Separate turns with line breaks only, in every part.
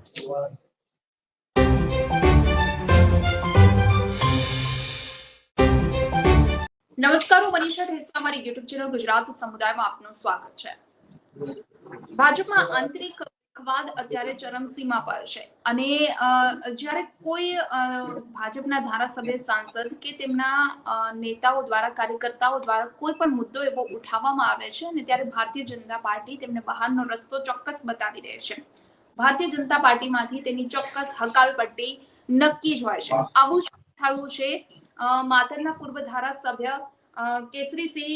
નમસ્કાર, હું મનીષા ઠેસરા, અમારી યુટ્યુબ ચેનલ ગુજરાત સમુદાયમાં આપનું સ્વાગત છે। ભાજપમાં આંતરિક વિવાદ અત્યારે ચરમસીમા પર છે અને જ્યારે કોઈ ભાજપના ધારાસભ્ય, સાંસદ કે તેમના નેતાઓ દ્વારા, કાર્યકર્તાઓ દ્વારા કોઈ પણ મુદ્દો એવો ઉઠાવવામાં આવે છે અને ત્યારે ભારતીય જનતા પાર્ટી તેમને બહારનો રસ્તો ચોક્કસ બતાવી દે છે। ભારતીય જનતા પાર્ટીમાંથી તેની ચોક્કસ હકાલપટ્ટી નક્કી જ હોય છે। આવું જ થયું છે માતરના પૂર્વ ધારાસભ્ય કેસરીસિંહ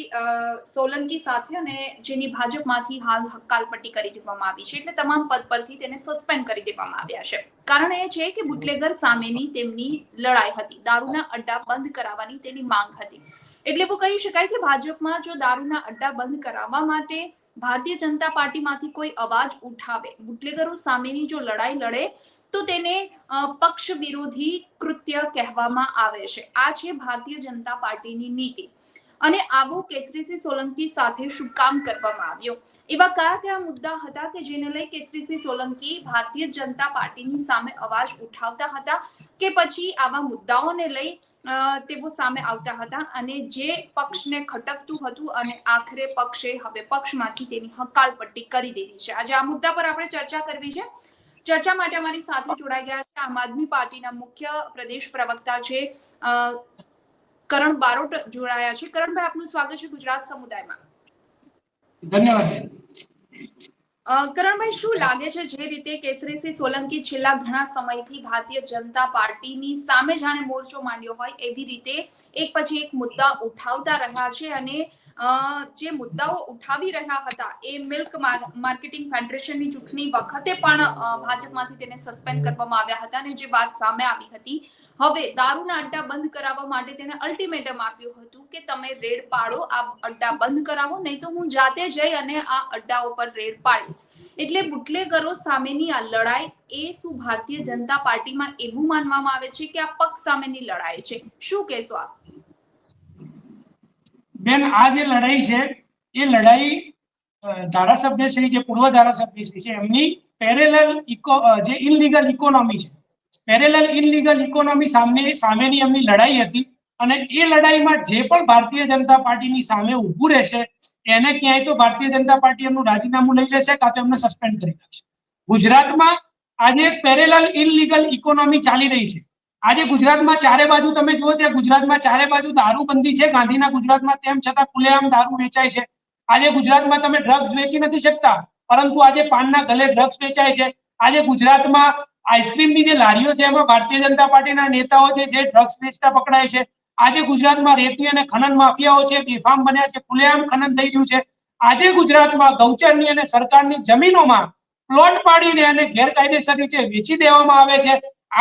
સોલંકી સાથે, અને જેની ભાજપમાંથી હાલ હકાલપટ્ટી કરી દેવામાં આવી છે, એટલે તમામ પદ પરથી તેને સસ્પેન્ડ કરી દેવામાં આવ્યા છે। કારણ એ છે કે બુટલેગર સામેની તેમની લડાઈ હતી, દારૂના અડ્ડા બંધ કરાવવાની તેની માંગ હતી। એટલે એવું કહી શકાય કે ભાજપમાં જો દારૂના અડ્ડા બંધ કરાવવા માટે ભારતીય જનતા પાર્ટીમાંથી કોઈ અવાજ ઉઠાવે, બુટલેગરો સામેની જો લડાઈ લડે, તો તેને પક્ષ વિરોધી કૃત્ય કહેવામાં આવે છે। આ છે ભારતીય જનતા પાર્ટીની નીતિ। અને આવો કેસરીસિંહ સોલંકી સાથે શું કામ કરવામાં આવ્યો, એવા કયા કયા મુદ્દા હતા કે જેને લઈ કેસરીસિંહ સોલંકી ભારતીય જનતા પાર્ટીની સામે અવાજ ઉઠાવતા હતા, કે પછી આવા મુદ્દાઓને લઈ તેઓ સામે આવતા હતા અને જે પક્ષને ખટકતું હતું અને આખરે પક્ષે હવે પક્ષમાંથી તેની હકાલપટ્ટી કરી દીધી છે। આજે આ મુદ્દા પર આપણે ચર્ચા કરવી છે। ચર્ચા માટે અમારી સાથે જોડાઈ ગયા છે આમ આદમી પાર્ટીના મુખ્ય પ્રદેશ પ્રવક્તા છે કરણ બારોટ જોડાયા છે। કરણભાઈ, આપનું સ્વાગત છે ગુજરાત સમુદાયમાં।
ધન્યવાદ।
કરણભાઈ, શું લાગે છે જે રીતે કેસરીસિંહ સોલંકી છેલ્લા ઘણા સમયથી ભારતીય જનતા પાર્ટીની સામે જાણે મોરચો માંડ્યો હોય એવી રીતે એક પછી એક મુદ્દા ઉઠાવતા રહ્યા છે અને જે મુદ્દાઓ ઉઠાવી રહ્યા હતા એ મિલ્ક માર્કેટિંગ ફેડરેશનની ચૂંટણી વખતે પણ ભાજપમાંથી તેને સસ્પેન્ડ કરવામાં આવ્યા હતા અને જે વાત સામે આવી હતી, હવે દારૂના અડ્ડા બંધ કરાવવા માટે તેને અલ્ટિમેટમ આપ્યું હતું કે તમે રેડ પાડો, આ અડ્ડા બંધ કરાવો, નહીં તો હું જાતે જઈ અને આ અડ્ડાઓ પર રેડ પાડીશ। એટલે બુટલેગરો સામેની આ લડાઈ એ શું ભારતીય જનતા પાર્ટીમાં એવું માનવામાં આવે છે કે આ પક્ષ સામેની લડાઈ છે, શું કહેશો આપ?
બેન, આ જે લડાઈ છે એ લડાઈ ધારાસભ્યશ્રી, જે પૂર્વ ધારાસભ્યશ્રી છે, એમની પેરેલલ જે ઇનલીગલ ઇકોનોમી છે, પેરેલલ ઇનલીગલ ઇકોનોમી સામેની એમની લડાઈ હતી। અને એ લડાઈમાં જે પણ ભારતીય જનતા પાર્ટીની સામે ઊભું રહેશે એને ક્યાંય તો ભારતીય જનતા પાર્ટી એમનું રાજીનામું લઈ લેશે કાં તો એમને સસ્પેન્ડ કરી નાખશે। ગુજરાતમાં આજે પેરેલલ ઇનલીગલ ઇકોનોમી ચાલી રહી છે। આજે ગુજરાતમાં ચારે બાજુ તમે જુઓ ત્યાં ગુજરાતમાં ચારે બાજુ દારૂબંધી છે, ગાંધીના ગુજરાતમાં, તેમ છતાં ખુલ્લેઆમ દારૂ વેચાય છે। આજે ગુજરાતમાં તમે ડ્રગ્સ વેચી નથી શકતા, પરંતુ આજે પાનના ગલે ડ્રગ્સ વેચાય છે। આજે ગુજરાતમાં આઈસ્ક્રીમની જે લારીઓ છે એમાં ભારતીય જનતા પાર્ટીના નેતાઓ જે ડ્રગ્સ વેચતા પકડાય છે। આજે ગુજરાતમાં રેતી અને ખનન માફિયાઓ છે, બેફામ બન્યા છે, ખુલ્લેઆમ ખનન થઈ રહ્યું છે। આજે ગુજરાતમાં ગૌચરની અને સરકારની જમીનોમાં પ્લોટ પાડીને અને ગેરકાયદેસર રીતે વેચી દેવામાં આવે છે।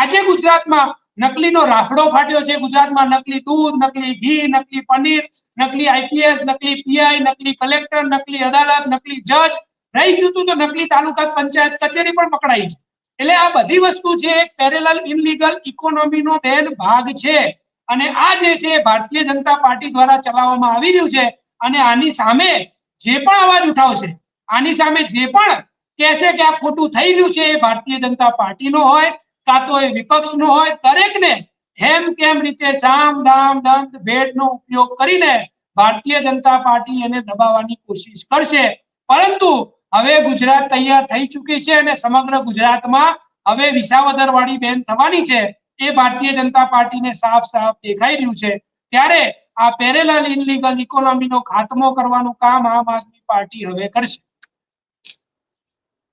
આજે ગુજરાતમાં નકલીનો રાફડો ફાટ્યો છે। ગુજરાતમાં નકલી દૂધ, નકલી ઘી, નકલી પનીર, નકલી આઈપીએસ, નકલી પીઆઈ, નકલી કલેક્ટર, નકલી અદાલત, નકલી જજ, રહી ગયું તો નકલી તાલુકા પંચાયત કચેરી પણ પકડાઈ છે। એટલે આ બધી વસ્તુ છે પેરેલલ ઇનલીગલ ઇકોનોમીનો બેન ભાગ છે અને આ જે છે ભારતીય જનતા પાર્ટી દ્વારા ચલાવવામાં આવી રહ્યું છે। અને આની સામે જે પણ અવાજ ઉઠાવશે, આની સામે જે પણ કહેશે કે આ ખોટું થઈ રહ્યું છે, એ ભારતીય જનતા પાર્ટીનો હોય કાં તો એ વિપક્ષનો હોય, દરેકને હેમ કેમ રીતે સામ દામ દંડ ભેદનો ઉપયોગ કરીને ભારતીય જનતા પાર્ટી એને દબાવવાની કોશિશ કરશે। પરંતુ હવે ગુજરાત તૈયાર થઈ ચૂકી છે અને સમગ્ર ગુજરાતમાં હવે વિસાવદર વાળી બેન થવાની છે, એ ભારતીય જનતા પાર્ટીને સાફ સાફ દેખાઈ રહ્યું છે। ત્યારે આ પેરેલલ ઇનલીગલ ઇકોનોમીનો ખાત્મો કરવાનું કામ આમ આદમી પાર્ટી હવે કરશે।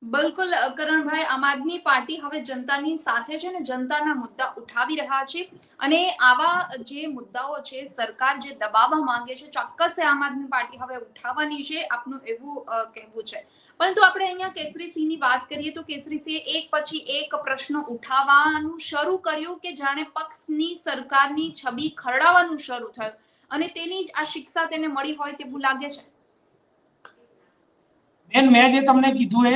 બિલકુલ કરણભાઈ, આમ આદમી પાર્ટી હવે જનતાની સાથે છે ને જનતાના મુદ્દા ઉઠાવી રહ્યા છે અને આવા જે મુદ્દાઓ છે સરકાર જે દબાવવા માંગે છે, ચોક્કસ આમ આદમી પાર્ટી હવે ઉઠાવવાની છે, આપનું એવું કહેવું છે। પરંતુ આપણે અહીંયા કેસરીસિંહની વાત કરીએ તો કેસરીસિંહે એક પછી એક પ્રશ્નો ઉઠાવવાનું શરૂ કર્યું કે જાણે પક્ષની સરકારની છબી ખરડાવવાનું શરૂ થયું અને તેની જ આ શિક્ષા તેને મળી હોય તેવું લાગે છે।
બેન, મેં જે તમને કીધું એ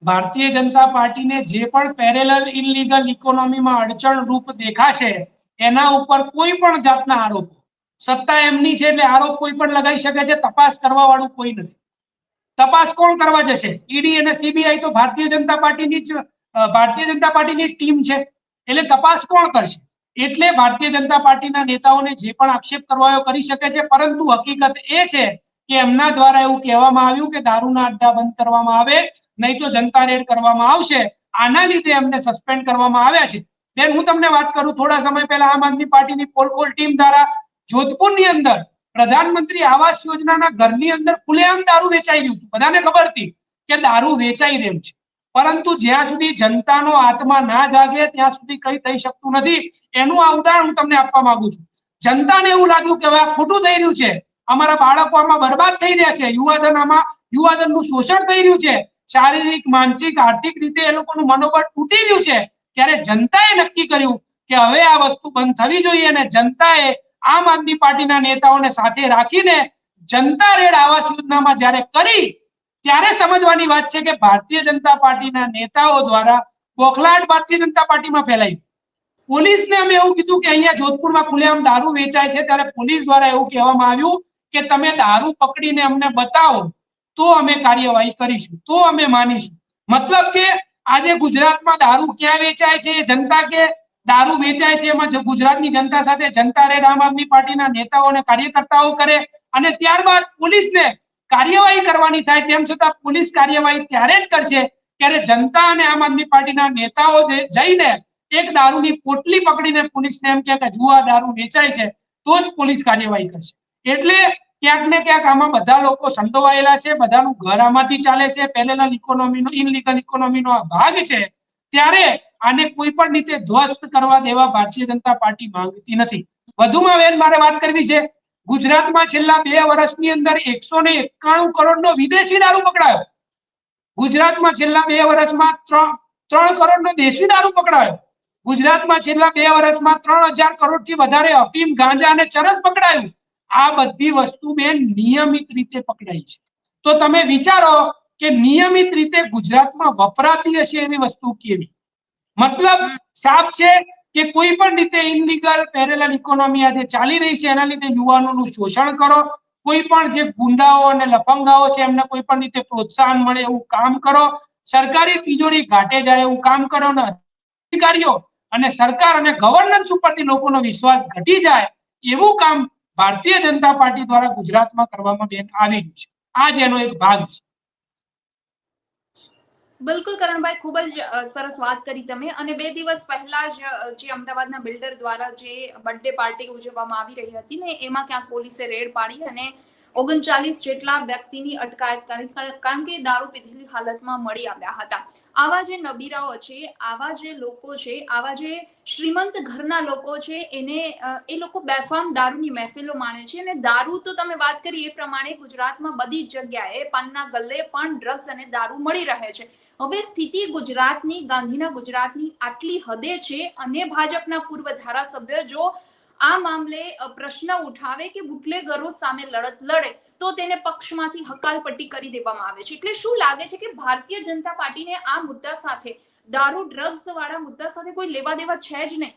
ભારતીય જનતા પાર્ટીને જે પણ પેરેલલ ઇનલીગલ ઇકોનોમીમાં અડચણ રૂપ દેખાશે એના ઉપર કોઈ પણ જાતના આરોપો, સત્તા એમની છે એટલે આરોપ કોઈ પણ લગાવી શકે છે, તપાસ કરવા વાળું કોઈ નથી। તપાસ કોણ કરવા જશે? ઈડી અને સીબીઆઈ તો ભારતીય જનતા પાર્ટીની જ ભારતીય જનતા પાર્ટીની એક ટીમ છે, એટલે તપાસ કોણ કરશે? એટલે ભારતીય જનતા પાર્ટીના નેતાઓને જે પણ આક્ષેપ કરવા હોય કરી શકે છે, પરંતુ હકીકત એ છે કે એમના દ્વારા એવું કહેવામાં આવ્યું કે દારૂના અડ્ડા બંધ કરવામાં આવે, નહીં તો જનતા રેડ કરવામાં આવશે. આના લીધે એમને સસ્પેન્ડ કરવામાં આવ્યા છે. બેન, હું તમને વાત કરું, થોડા સમય પહેલા આમ આદમી પાર્ટીની પોલકોલ ટીમ દ્વારા જોધપુરની અંદર પ્રધાનમંત્રી આવાસ યોજનાના ઘરની અંદર ખુલ્લેઆમ દારૂ વેચાઈ રહ્યું હતું. બધાને ખબર હતી કે દારૂ વેચાઈ રહ્યું છે, પરંતુ જ્યાં સુધી જનતાનો આત્મા ના જાગે ત્યાં સુધી કઈ થઈ શકતું નથી. એનું આ ઉદાહરણ હું તમને આપવા માંગુ છું. જનતાને એવું લાગ્યું કે હવે આ ખોટું થઈ રહ્યું છે, અમારા બાળકો આમાં બરબાદ થઈ રહ્યા છે, યુવાધનનું શોષણ થઈ રહ્યું છે, શારીરિક, માનસિક, આર્થિક રીતે એ લોકોનું મનોબળ તૂટી રહ્યું છે, ત્યારે જનતાએ નક્કી કર્યું કે હવે આ વસ્તુ બંધ થવી જોઈએ. અને જનતાએ આમ આદમી પાર્ટીના નેતાઓને સાથે રાખીને જનતા રેડ આવાસ યોજનામાં જ્યારે કરી, ત્યારે સમજવાની વાત છે કે ભારતીય જનતા પાર્ટીના નેતાઓ દ્વારા બોખલાહટ ભારતીય જનતા પાર્ટીમાં ફેલાઈ. પોલીસને અમે એવું કીધું કે અહીંયા જોધપુરમાં ખુલ્લેઆમ દારૂ વેચાય છે, ત્યારે પોલીસ દ્વારા એવું કહેવામાં આવ્યું કે તમે દારૂ પકડીને અમને બતાવો તો અમે કાર્યવાહી કરીશું, તો અમે માનીશું. મતલબ કે આજે ગુજરાતમાં દારૂ ક્યાં વેચાય છે, જનતા કે દારૂ વેચાય છે, એમાં ગુજરાતની જનતા સાથે જનતા રેડ આમ આદમી પાર્ટીના નેતાઓ અને કાર્યકર્તાઓ કરે, અને ત્યારબાદ પોલીસને કાર્યવાહી કરવાની થાય, તેમ છતાં પોલીસ કાર્યવાહી ત્યારે જ કરશે ત્યારે જનતા અને આમ આદમી પાર્ટીના નેતાઓ જઈને એક દારૂની પોટલી પકડીને પોલીસને એમ કે જુઓ દારૂ વેચાય છે, તો જ પોલીસ કાર્યવાહી કરશે. એટલે ક્યાંક ને ક્યાંક આમાં બધા લોકો સંડોવાયેલા છે, બધાનું ઘર આમાંથી ચાલે છે, પેરેલલ ઇકોનોમીનો, ઇનલીગલ ઇકોનોમીનો આ ભાગ છે. ત્યારે આને કોઈ પણ રીતે ધ્વસ્ત કરવા દેવા ભારતીય જનતા પાર્ટી માંગતી નથી. વધુમાં બેન મારે વાત કરવી છે, ગુજરાતમાં છેલ્લા 2 વર્ષની અંદર 191 કરોડનો વિદેશી દારૂ પકડાયો. ગુજરાતમાં છેલ્લા 2 વર્ષમાં 3 કરોડનો દેશી દારૂ પકડાયો. ગુજરાતમાં છેલ્લા 2 વર્ષમાં 3000 કરોડથી વધારે અફીમ, ગાંજા અને ચરસ પકડાયું. આ બધી વસ્તુ બેન નિયમિત રીતે પકડાઈ છે. તો તમે વિચારો કે નિયમિત રીતે ગુજરાતમાં વપરાતી હશે એવી વસ્તુ કેવી? મતલબ સાફ છે કે કોઈ પણ રીતે ઇનલીગલ પેરેલલ ઇકોનોમી આજે ચાલી રહી છે, એના લીધે યુવાનોનું શોષણ કરો, કોઈ પણ જે ગુંડાઓ અને લફંગાઓ છે એમને કોઈ પણ રીતે પ્રોત્સાહન મળે એવું કામ કરો, સરકારી તિજોરી ઘાટે જાય એવું કામ કરો, ને અધિકારીઓ અને સરકાર અને ગવર્નન્સ ઉપરથી લોકોનો વિશ્વાસ ઘટી જાય એવું કામ ભારતીય જનતા પાર્ટી દ્વારા ગુજરાતમાં કરવામાં બેન આવી રહ્યું છે. આ જ એનો એક ભાગ છે.
બિલકુલ કરણભાઈ, ખૂબ જ સરસ વાત કરી તમે. અને 2 દિવસ પહેલા જ જે અમદાવાદના બિલ્ડર દ્વારા જે બર્થડે પાર્ટી ઉજવવામાં આવી રહી હતી ને, એમાં ક્યાંક પોલીસે રેડ પાડી અને 39 જેટલા વ્યક્તિની અટકાયત કરી, કારણ કે દારૂ પીધેલી હાલતમાં મળી આવ્યા હતા. આવા જે નબીરાઓ છે, આવા જે લોકો છે, આવા જે શ્રીમંત ઘરના લોકો છે, એ લોકો બેફામ દારૂની મહેફિલો માણે છે. અને દારૂ તો તમે વાત કરી એ પ્રમાણે ગુજરાતમાં બધી જ જગ્યાએ પાનના ગલ્લે પણ ડ્રગ્સ અને દારૂ મળી રહે છે. હવે સ્થિતિ ગુજરાતની, ગાંધીના ગુજરાતની આટલી હદે છે, અને ભાજપના પૂર્વ ધારાસભ્ય જો આ મામલે પ્રશ્ન ઉઠાવે કે બુટલેગરો સામે લડત લડે તો તેને પક્ષમાંથી હકાલપટ્ટી કરી દેવામાં આવે છે. એટલે શું લાગે છે કે ભારતીય જનતા પાર્ટીને આ મુદ્દા સાથે, દારૂ ડ્રગ્સ વાળા મુદ્દા સાથે કોઈ લેવા દેવા છે જ નહીં?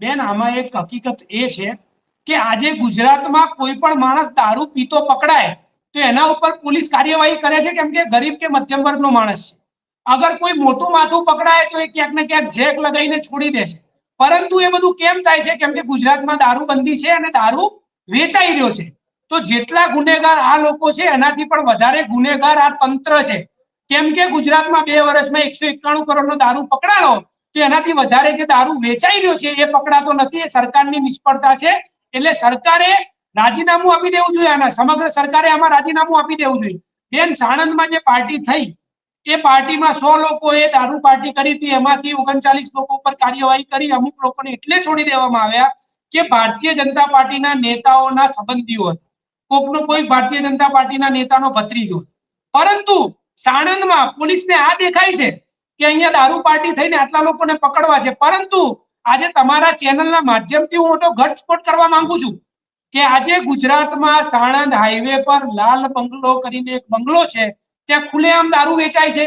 બેન, આમાં એક હકીકત એ છે કે આજે ગુજરાતમાં કોઈ પણ માણસ દારૂ પીતો પકડાય તો એના ઉપર પોલીસ કાર્યવાહી કરે છે, કેમ કે ગરીબ કે મધ્યમ વર્ગનો માણસ છે. અગર કોઈ મોટું માથું પકડાય તો એ ક્યાંક ને ક્યાંક જેક લગાવીને છોડી દે છે. પરંતુ એ બધું કેમ થાય છે? કેમ કે ગુજરાતમાં દારૂબંધી છે અને દારૂ વેચાઈ રહ્યો છે. તો જેટલા ગુનેગાર આ લોકો છે એનાથી પણ વધારે ગુનેગાર આ તંત્ર છે. કેમ કે ગુજરાતમાં 2 વર્ષમાં 191 કરોડનો દારૂ પકડાયો, તો એનાથી વધારે જે દારૂ વેચાઈ રહ્યો છે એ પકડાતો નથી. એ સરકારની નિષ્ફળતા છે. એટલે સરકારે રાજીનામું આપી દેવું જોઈએ. આના સમગ્ર સરકારે આમાં રાજીનામું આપી દેવું જોઈએ. બેન, સાણંદમાં જે પાર્ટી થઈ એ પાર્ટીમાં 100 લોકોએ દારૂ પાર્ટી કરી હતી, એમાંથી 39 લોકો પર કાર્યવાહી કરી. અમુક લોકોને એટલે છોડી દેવામાં આવ્યા કે ભારતીય જનતા પાર્ટીના નેતાઓના સંબંધીઓ હતા, કોકનો કોઈ ભારતીય જનતા પાર્ટીના નેતાનો ભત્રીજો. પરંતુ સાણંદમાં પોલીસને આ દેખાય છે કે અહીંયા દારૂ પાર્ટી થઈને આટલા લોકોને પકડવા છે. પરંતુ આજે તમારા ચેનલના માધ્યમથી હું મોટો ઘટસ્ફોટ કરવા માંગુ છું કે આજે ગુજરાતમાં સાણંદ હાઈવે પર લાલ બંગલો કરીને એક બંગલો છે, ત્યાં ખુલ્લેઆમ દારૂ વેચાય છે.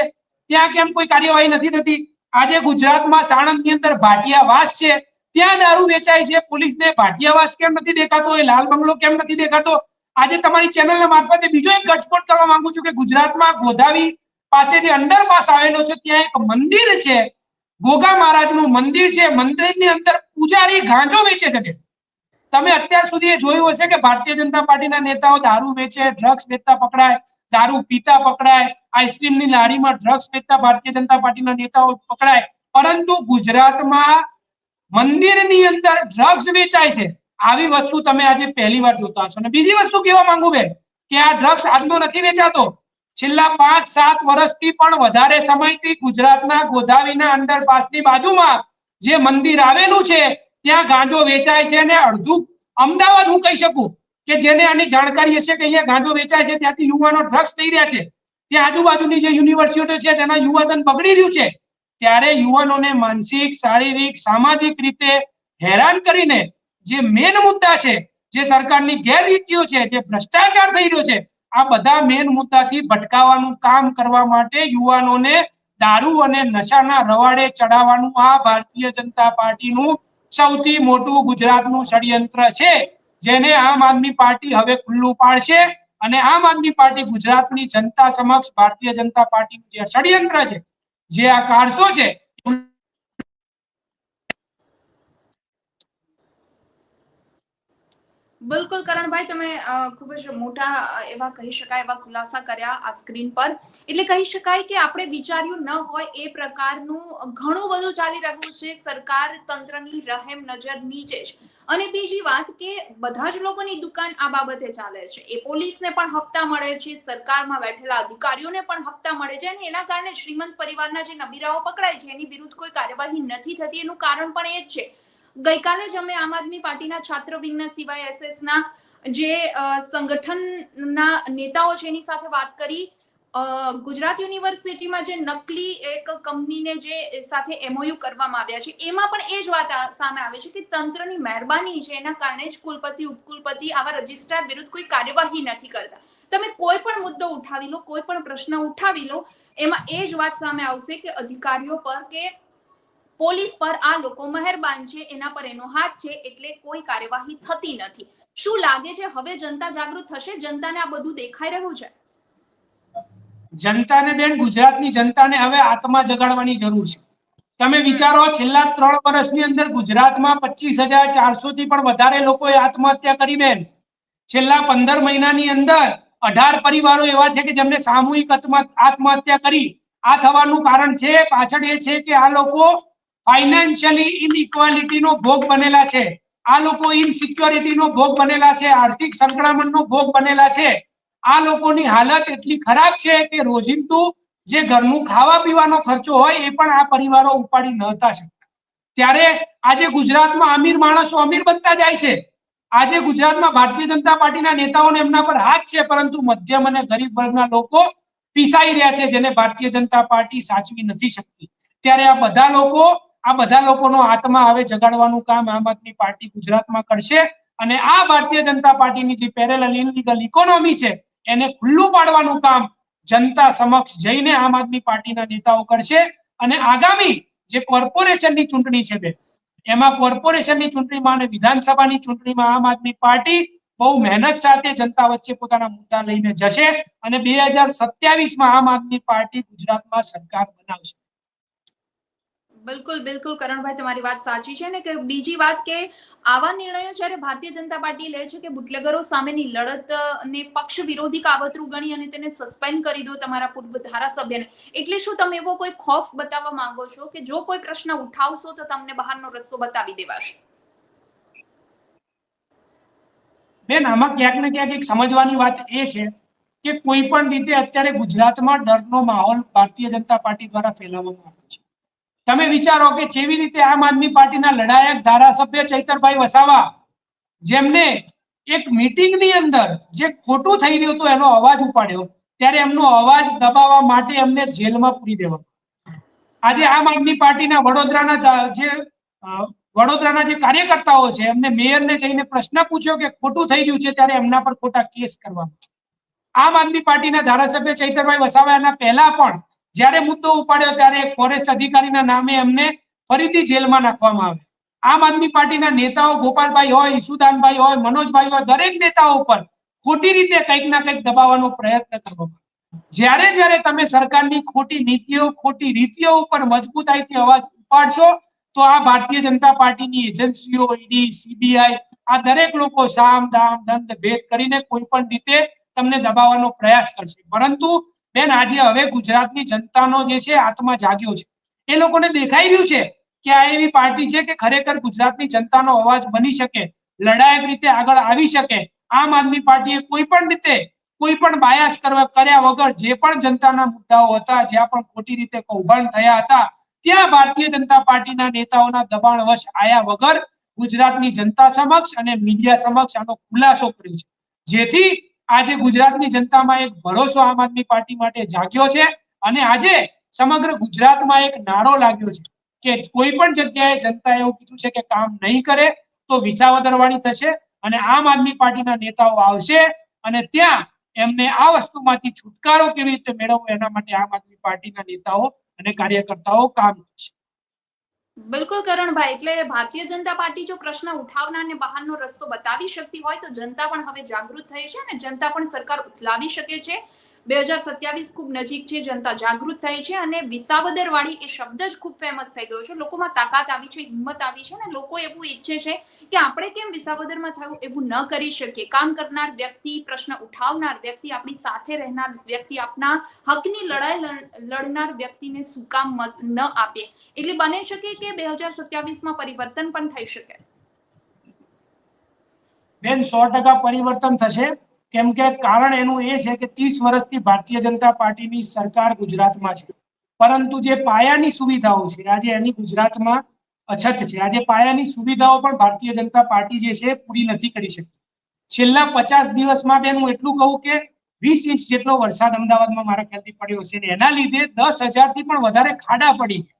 ત્યાં કેમ કોઈ કાર્યવાહી નથી થતી? આજે ગુજરાતમાં સાણંદની અંદર ભાટિયાવાસ છે, ત્યાં દારૂ વેચાય છે. પોલીસને ભાટિયાવાસ કેમ નથી દેખાતો? એ લાલ બંગલો કેમ નથી દેખાતો? આજે તમારી ચેનલના મારફતે બીજો એક ઘટસ્ફોટ કરવા માંગુ છું કે ગુજરાતમાં ગોધાવી પાસે જે અંડરપાસ આવેલો છે ત્યાં એક મંદિર છે, ગોગા મહારાજનું મંદિર છે, મંદિરની અંદર પૂજારી ગાંજો વેચે છે બેન. તમે અત્યાર સુધી એ જોયું હશે કે ભારતીય જનતા પાર્ટીના નેતાઓ દારૂ વેચે, ડ્રગ્સ વેચતા પકડાય, દારૂ પીતા પકડાય, આઈસ્ક્રીમની લારીમાં ડ્રગ્સ વેચતા ભારતીય જનતા પાર્ટીના નેતાઓ પકડાય, પરંતુ ગુજરાતમાં મંદિરની અંદર ડ્રગ્સ વેચાય છે આવી વસ્તુ તમે આજે પહેલી વાર જોતા હશો. અને બીજી વસ્તુ કહેવા માંગુ બેન કે આ ડ્રગ્સ આજનો નથી વેચાતો, છેલ્લા 5-7 વર્ષથી પણ વધારે સમયથી ગુજરાતના ગોધાવીના અંડરપાસની બાજુમાં જે મંદિર આવેલું છે ત્યાં ગાંજો વેચાય છે. અને અડધું અમદાવાદ હું કહી શકું કે જેને આની જાણકારી હશે કે અહીંયા ગાંજો વેચાય છે ત્યાંથી યુવાનો ડ્રગ્સ લઈ રહ્યા છે, ત્યાં આજુબાજુની જે યુનિવર્સિટીઓ છે તેના યુવાધન બગડી રહ્યું છે, ત્યારે યુવાનોને માનસિક, શારીરિક, સામાજિક રીતે હેરાન કરીને જે મેન મુદ્દા છે, જે સરકારની ગેરરીતિઓ છે, જે ભ્રષ્ટાચાર થઈ રહ્યો છે, આ બધા મેન મુદ્દાથી ભટકાવવાનું કામ કરવા માટે યુવાનોને દારૂ અને નશાના રવાડે ચડાવવાનું આ ભારતીય જનતા પાર્ટીનું સૌથી મોટું ગુજરાતનું ષડયંત્ર છે, જેને આમ આદમી પાર્ટી હવે ખુલ્લું પાડશે. અને આમ આદમી પાર્ટી ગુજરાતની જનતા સમક્ષ ભારતીય જનતા પાર્ટીનું જે ષડયંત્ર છે, જે આ કારસો છે,
બિલકુલ કરણભાઈ, તમે ખૂબ જ મોટા એવા કહી શકાય એવા ખુલાસા કર્યા આ સ્ક્રીન પર. એટલે કહી શકાય કે આપણે વિચાર્યું ન હોય એ પ્રકારનું ઘણું બધું ચાલી રહ્યું છે સરકાર તંત્રની રહેમ નજર નીચે જ. અને બીજી વાત કે બધા જ લોકોની દુકાન આ બાબતે ચાલે છે, એ પોલીસને પણ હપ્તા મળે છે, સરકારમાં બેઠેલા અધિકારીઓને પણ હપ્તા મળે છે, અને એના કારણે શ્રીમંત પરિવારના જે નબીરાઓ પકડાય છે એની વિરુદ્ધ કોઈ કાર્યવાહી નથી થતી. એનું કારણ પણ એ જ છે. ગઈકાલે જ અમે આમ આદમી પાર્ટીના છાત્ર વિંગના CYSS ના જે સંગઠનના નેતાઓ છે એની સાથે વાત કરી. ગુજરાત યુનિવર્સિટીમાં જે નકલી એક કંપનીને જે સાથે MOU કરવામાં આવ્યા છે એમાં પણ એ જ વાત સામે આવે છે કે તંત્રની મહેરબાની છે એના કારણે જ કુલપતિ, ઉપકુલપતિ આવા રજિસ્ટ્રાર વિરુદ્ધ કોઈ કાર્યવાહી નથી કરતા. તમે કોઈ પણ મુદ્દો ઉઠાવી લો, કોઈ પણ પ્રશ્ન ઉઠાવી લો, એમાં એ જ વાત સામે આવશે કે અધિકારીઓ પર કે પોલીસ પર આ લોકો મહેરબાન છે, એના પર એનો હાથ છે, એટલે કોઈ કાર્યવાહી થતી નથી. શું લાગે છે હવે જનતા જાગૃત થશે? જનતાને આ બધું દેખાઈ રહ્યું છે?
જનતાને બેન, ગુજરાતની જનતાને હવે આત્મા જગાડવાની જરૂર છે. તમે વિચારો, છેલ્લા 3 વર્ષની અંદર ગુજરાતમાં 25,400 થી પણ વધારે લોકોએ આત્મહત્યા કરી બેન. છેલ્લા 15 મહિનાની અંદર 18 પરિવારો એવા છે કે જેમને સામૂહિક આત્મહત્યા કરી. આ થવાનું કારણ છે પાછળ એ છે કે આ લોકો ફાઇનાન્શિયલી ઇનઇક્વાલિટીનો ભોગ બનેલા છે, આ લોકો ઇનસિક્યોરિટીનો ભોગ બનેલા છે, આર્થિક સંકળામણનો ભોગ બનેલા છે. આ લોકોની હાલત એટલી ખરાબ છે કે રોજિંદુ જે ઘરનું ખાવા પીવાનો ખર્ચો હોય એ પણ આ પરિવારો ઉપાડી નહોતા શકતા. ત્યારે આજે ગુજરાતમાં અમીર માણસો અમીર બનતા જાય છે. આજે ગુજરાતમાં ભારતીય જનતા પાર્ટીના નેતાઓને એમના પર હાથ છે, પરંતુ મધ્યમ અને ગરીબ વર્ગના લોકો પીસાઈ રહ્યા છે, જેને ભારતીય જનતા પાર્ટી સાચવી નથી શકતી. ત્યારે આ બધા લોકોનો આત્મા હવે જગાડવાનું કામ આમ આદમી પાર્ટી ગુજરાતમાં કરશે. અને આ ભારતીય જનતા પાર્ટીની જે પેરેલલ ઇનલીગલ ઇકોનોમી છે એને ખુલ્લું પાડવાનું કામ જનતા સમક્ષ જઈને આમ આદમી પાર્ટીના નેતાઓ કરશે. અને આગામી જે કોર્પોરેશનની ચૂંટણી છે બે, એમાં કોર્પોરેશનની ચૂંટણીમાં અને વિધાનસભાની ચૂંટણીમાં આમ આદમી પાર્ટી બહુ મહેનત સાથે જનતા વચ્ચે પોતાના મુદ્દા લઈને જશે અને 2027માં આમ આદમી પાર્ટી ગુજરાતમાં સરકાર બનાવશે.
બિલકુલ બિલકુલ કરણભાઈ, તમારી વાત સાચી છે. ને કે બીજી વાત કે આવા નિર્ણયો જ્યારે ભારતીય જનતા પાર્ટી લે છે કે બુટલેગરો સામેની લડતને પક્ષ વિરોધી કાવતરું ગણી અને તેને સસ્પેન્ડ કરી દો તમારા પૂર્વ ધારાસભ્યને, એટલે શું તમે એવો કોઈ ખોફ બતાવવા માંગો છો કે જો કોઈ પ્રશ્ન ઉઠાવશો તો તમને બહારનો રસ્તો બતાવી દેવાશે?
બેન, આમાં ક્યાંક ને ક્યાંક એક સમજવાની વાત એ છે કે કોઈ પણ રીતે અત્યારે ગુજરાતમાં ડરનો માહોલ ભારતીય જનતા પાર્ટી દ્વારા ફેલાવવામાં આવ્યો છે. તમે વિચારો કે જેવી રીતે આમ આદમી પાર્ટીના લડાયક ધારાસભ્ય ચૈતરભાઈ વસાવા, જેમને એક મીટિંગની અંદર જે ખોટું થઈ રહ્યું હતું એનો અવાજ ઉપાડ્યો, ત્યારે એમનો અવાજ દબાવવા માટે એમને જેલમાં પૂરી દેવામાં. આજે આમ આદમી પાર્ટીના વડોદરાના જે કાર્યકર્તાઓ છે એમને મેયરને જઈને પ્રશ્ન પૂછ્યો કે ખોટું થઈ રહ્યું છે, ત્યારે એમના પર ખોટા કેસ કરવામાં. આમ આદમી પાર્ટીના ધારાસભ્ય ચૈતરભાઈ વસાવા એના પહેલા પણ જ્યારે મુદ્દો ઉપાડ્યો ત્યારે એક ફોરેસ્ટ અધિકારીના નામે એમને ફરીથી જેલમાં નાખવામાં આવે. આમ આદમી પાર્ટીના નેતાઓ ગોપાલભાઈ હોય, ઈસુદાનભાઈ હોય, મનોજભાઈ હોય, દરેક નેતાઓ પર ખોટી રીતે કંઈક ના કંઈક દબાવવાનો પ્રયત્ન કરવામાં. જ્યારે જ્યારે તમે સરકારની ખોટી નીતિઓ ખોટી રીતિઓ ઉપર મજબૂતાઈથી અવાજ ઉપાડશો તો આ ભારતીય જનતા પાર્ટીની એજન્સીઓ ઈડી સીબીઆઈ આ દરેક લોકો સામ દામ દંડ ભેદ કરીને કોઈ પણ રીતે તમને દબાવવાનો પ્રયાસ કરશે પરંતુ બેન આજે હવે ગુજરાતની જનતાનો જે છે આત્મા જાગ્યો છે એ લોકોને દેખાઈ રહ્યું છે કે આ એવી પાર્ટી છે કે ખરેખર ગુજરાતની જનતાનો અવાજ બની શકે લડાયક રીતે આગળ આવી શકે આમ આદમી પાર્ટીએ કોઈ પણ રીતે કોઈ પણ બાયાસ કર્યા વગર જે પણ જનતાના મુદ્દાઓ હતા જ્યાં પણ ખોટી રીતે કૌભાંડ થયા હતા ત્યાં ભારતીય જનતા પાર્ટીના નેતાઓના દબાણવશ આયા વગર ગુજરાતની જનતા સમક્ષ અને મીડિયા સમક્ષ આનો ખુલાસો કર્યો છે જેથી આજે ગુજરાતની જનતામાં એક ભરોસો આમ આદમી પાર્ટી માટે જાગ્યો છે અને આજે સમગ્ર ગુજરાતમાં એક નારો લાગ્યો છે કે કોઈ પણ જગ્યાએ જનતાએ એવું કીધું છે કે કામ નહીં કરે તો વિસાવદરવાળી થશે અને આમ આદમી પાર્ટીના નેતાઓ આવશે અને ત્યાં એમને આ વસ્તુમાંથી છુટકારો કેવી રીતે મેળવવો એના માટે આમ આદમી પાર્ટીના નેતાઓ અને કાર્યકર્તાઓ કામ કરશે
બિલકુલ કરણભાઈ, એટલે ભારતીય જનતા પાર્ટી જો પ્રશ્ન ઉઠાવનારને બહારનો રસ્તો બતાવી શકતી હોય તો જનતા પણ હવે જાગૃત થઈ છે અને જનતા પણ સરકાર ઉથલાવી શકે છે. 2027 ખૂબ નજીક છે, જનતા જાગૃત થઈ છે અને વિસાવદર વાળી એ શબ્દ જ ખૂબ ફેમસ થઈ ગયો છે. લોકોમાં તાકાત આવી છે, હિંમત આવી છે અને લોકો એવું ઈચ્છે છે કે આપણે કેમ વિસાવદરમાં થયું એવું ન કરી શકીએ. કામ કરનાર વ્યક્તિ, પ્રશ્ન ઉઠાવનાર વ્યક્તિ, આપણી સાથે રહેનાર વ્યક્તિ, આપના હકની લડાઈ લડનાર વ્યક્તિને શું કામ મત ન આપે. એટલે બની શકે કે 2027માં પરિવર્તન પણ થઈ શકે.
બેન 100% પરિવર્તન થશે કેમ કે કારણ એનું એ છે કે 30 વર્ષથી ભારતીય જનતા પાર્ટીની સરકાર ગુજરાતમાં છે પરંતુ જે પાયાની સુવિધાઓ છે આજે એની ગુજરાતમાં અછત છે. આજે પાયાની સુવિધાઓ પણ ભારતીય જનતા પાર્ટી જે છે પૂરી નથી કરી શકતી. છેલ્લા 50 દિવસમાં બેન હું એટલું કહું કે 20 ઇંચ જેટલો વરસાદ અમદાવાદમાં મારા ખ્યાલથી પડ્યો છે અને એના લીધે 10,000 થી પણ વધારે ખાડા પડી ગયા.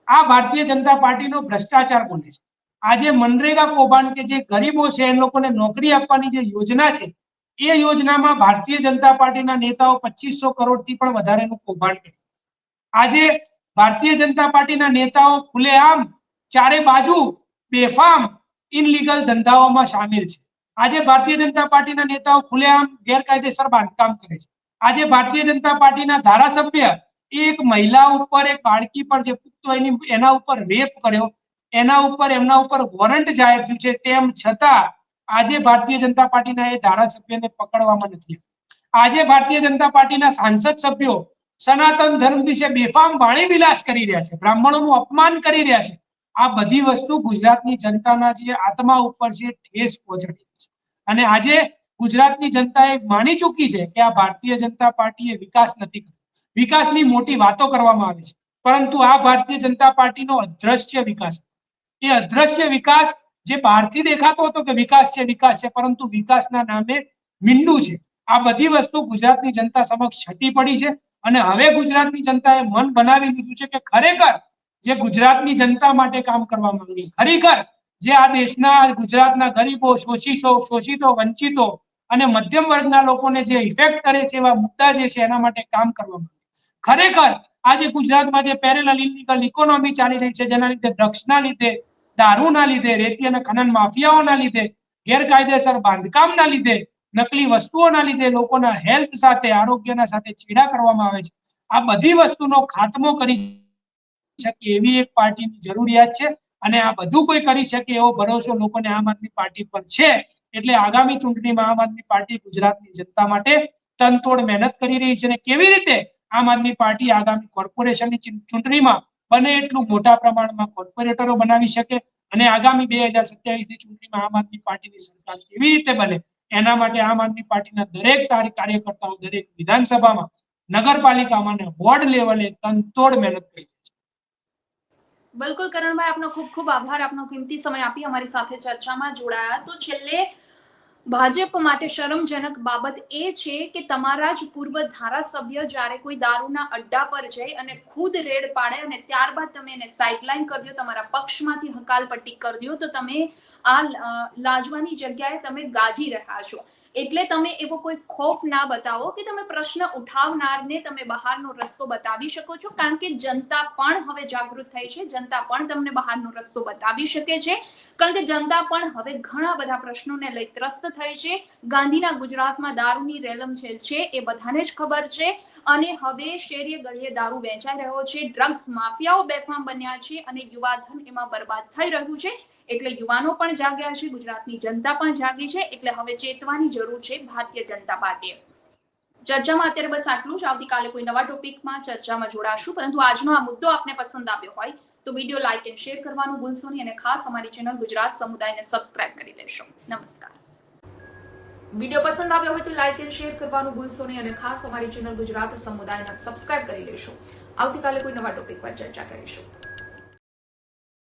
આ ભારતીય જનતા પાર્ટીનો ભ્રષ્ટાચાર બોલે છે. આજે મનરેગા કૌભાંડ કે જે ગરીબો છે એ લોકોને નોકરી આપવાની જે યોજના છે એ યોજનામાં ભારતીય જનતા પાર્ટીના નેતાઓ 2500 કરોડથી પણ વધારેનું કૌભાંડ કર્યું. આજે ભારતીય જનતા પાર્ટીના નેતાઓ ખુલ્લેઆમ ચારે બાજુ બેફામ ઇનલીગલ ધંધાઓમાં સામેલ છે. આજે ભારતીય જનતા પાર્ટીના નેતાઓ ખુલ્લેઆમ ગેરકાયદેસર બાંધકામ કરે છે. આજે ભારતીય જનતા પાર્ટીના ધારાસભ્ય એક મહિલા ઉપર એક બાળકી પર જે પુખ્ત વયની એના ઉપર રેપ કર્યો એના ઉપર એમના ઉપર વોરંટ જાહેર થયું છે તેમ છતાં આજે ભારતીય જનતા પાર્ટીના એ ધારાસભ્યને પકડવામાં નથી. આજે ભારતીય જનતા પાર્ટીના સાંસદ સભ્યો સનાતન ધર્મ વિશે બેફામ વાણી વિલાસ કરી રહ્યા છે, બ્રાહ્મણોનું અપમાન કરી રહ્યા છે. આ બધી વસ્તુ ગુજરાતની જનતાના જે આત્મા ઉપર છે ઠેસ પહોંચાડી છે અને આજે ગુજરાતની જનતાએ માની ચૂકી છે કે આ ભારતીય જનતા પાર્ટીએ વિકાસ નથી કર્યો. વિકાસની મોટી વાતો કરવામાં આવે છે પરંતુ આ ભારતીય જનતા પાર્ટીનો અદ્રશ્ય વિકાસ, એ અદ્રશ્ય વિકાસ જે બહારથી દેખાતો હતો કે વિકાસ છે પરંતુ વિકાસના નામે મીંડું છે. આ બધી વસ્તુ ગુજરાતની જનતા સમક્ષ છતી પડી છે અને હવે ગુજરાતની જનતાએ મન બનાવી લીધું છે કે ખરેખર જે ગુજરાતની જનતા માટે કામ કરવા માંગે, ખરેખર જે આ દેશના ગુજરાતના ગરીબો, શોષિતો, વંચિતો અને મધ્યમ વર્ગના લોકોને જે ઇફેક્ટ કરે છે એવા મુદ્દા જે છે એના માટે કામ કરવા માંગે. ખરેખર આજે ગુજરાતમાં જે પેરેલલ ઇલીગલ ઇકોનોમી ચાલી રહી છે જેના લીધે ડ્રગ્સના લીધે, દારૂના લીધે, રેતી અને ખનન માફિયાઓના લીધે, ગેરકાયદેસર બાંધકામના લીધે, નકલી વસ્તુઓના લીધે લોકોના હેલ્થ સાથે, આરોગ્યના સાથે ચેડા કરવામાં આવે છે. આ બધી વસ્તુનો ખાત્મો કરી શકે એવી એક પાર્ટીની જરૂરિયાત છે અને આ બધું કોઈ કરી શકે એવો ભરોસો લોકોને આમ આદમી પાર્ટી પર છે. એટલે આગામી ચૂંટણીમાં આમ આદમી પાર્ટી ગુજરાતની જનતા માટે તનતોડ મહેનત કરી રહી છે અને કેવી રીતે આમ આદમી પાર્ટી આગામી કોર્પોરેશનની ચૂંટણીમાં બને એટલું મોટા પ્રમાણમાં કોર્પોરેટરો બનાવી શકે અને આગામી 2027ની ચૂંટણીમાં આમ આદમી પાર્ટીની સરકાર કેવી રીતે બને એના માટે આમ આદમી પાર્ટીના દરેક કાર્યકર્તાઓ દરેક વિધાનસભામાં, નગરપાલિકામાં અને વોર્ડ લેવલે તનતોડ મહેનત કરી.
બિલકુલ કરણભાઈ, આપનો ખૂબ ખૂબ આભાર, આપનો કિંમતી સમય આપી અમારી સાથે ચર્ચામાં જોડાયા. તો છેલ્લે ભાજપ માટે શરમજનક બાબત એ છે કે તમારા જ પૂર્વ ધારાસભ્ય જ્યારે કોઈ દારૂના અડ્ડા પર જઈ અને ખુદ રેડ પાડે અને ત્યારબાદ તમે એને સાઇડલાઇન કરી દો, તમારા પક્ષમાંથી હકાલપટ્ટી કરી દો, તો તમે આ લાજવાની જગ્યાએ તમે ગાજી રહ્યા છો. એટલે તમે એવો કોઈ ખોફ ના બતાવો કે તમે પ્રશ્ન ઉઠાવનારને તમે બહારનો રસ્તો બતાવી શકો છો, કારણ કે જનતા પણ હવે જાગૃત થઈ છે, જનતા પણ તમને બહારનો રસ્તો બતાવી શકે છે, કારણ કે જનતા પણ હવે ઘણા બધા પ્રશ્નોને લઈ ત્રસ્ત થઈ છે. ગાંધીના ગુજરાતમાં દારૂની રેલમછેલ છે એ બધાને જ ખબર છે, અને હવે શેરીએ ગલીએ દારૂ વેચાઈ રહ્યો છે, ડ્રગ્સ માફિયાઓ બેફામ બન્યા છે અને યુવાધન એમાં બરબાદ થઈ રહ્યું છે. એટલે યુવાનો પણ જાગ્યા છે, ગુજરાતની જનતા પણ જાગી છે, એટલે હવે ચેતવાની જરૂર છે ભારતીય જનતા પાર્ટીએ. ચર્ચામાં અત્યારે બસ આટલું જ. આવતીકાલે કોઈ નવા ટોપિકમાં ચર્ચામાં જોડાશું, પરંતુ આજનો આ મુદ્દો આપને પસંદ આવ્યો હોય તો વિડીયો લાઇક એન્ડ શેર કરવાનું ભૂલશો નહીં, અને ખાસ અમારી ચેનલ ગુજરાત સમુદાયને સબસ્ક્રાઇબ કરી લેશો. નમસ્કાર. વિડીયો પસંદ આવ્યો હોય તો લાઇક એન્ડ શેર કરવાનું ભૂલશો નહીં, અને ખાસ અમારી ચેનલ ગુજરાત સમુદાયને સબસ્ક્રાઇબ કરી લેશો. આવતીકાલે કોઈ નવા ટોપિક પર ચર્ચા કરીશું.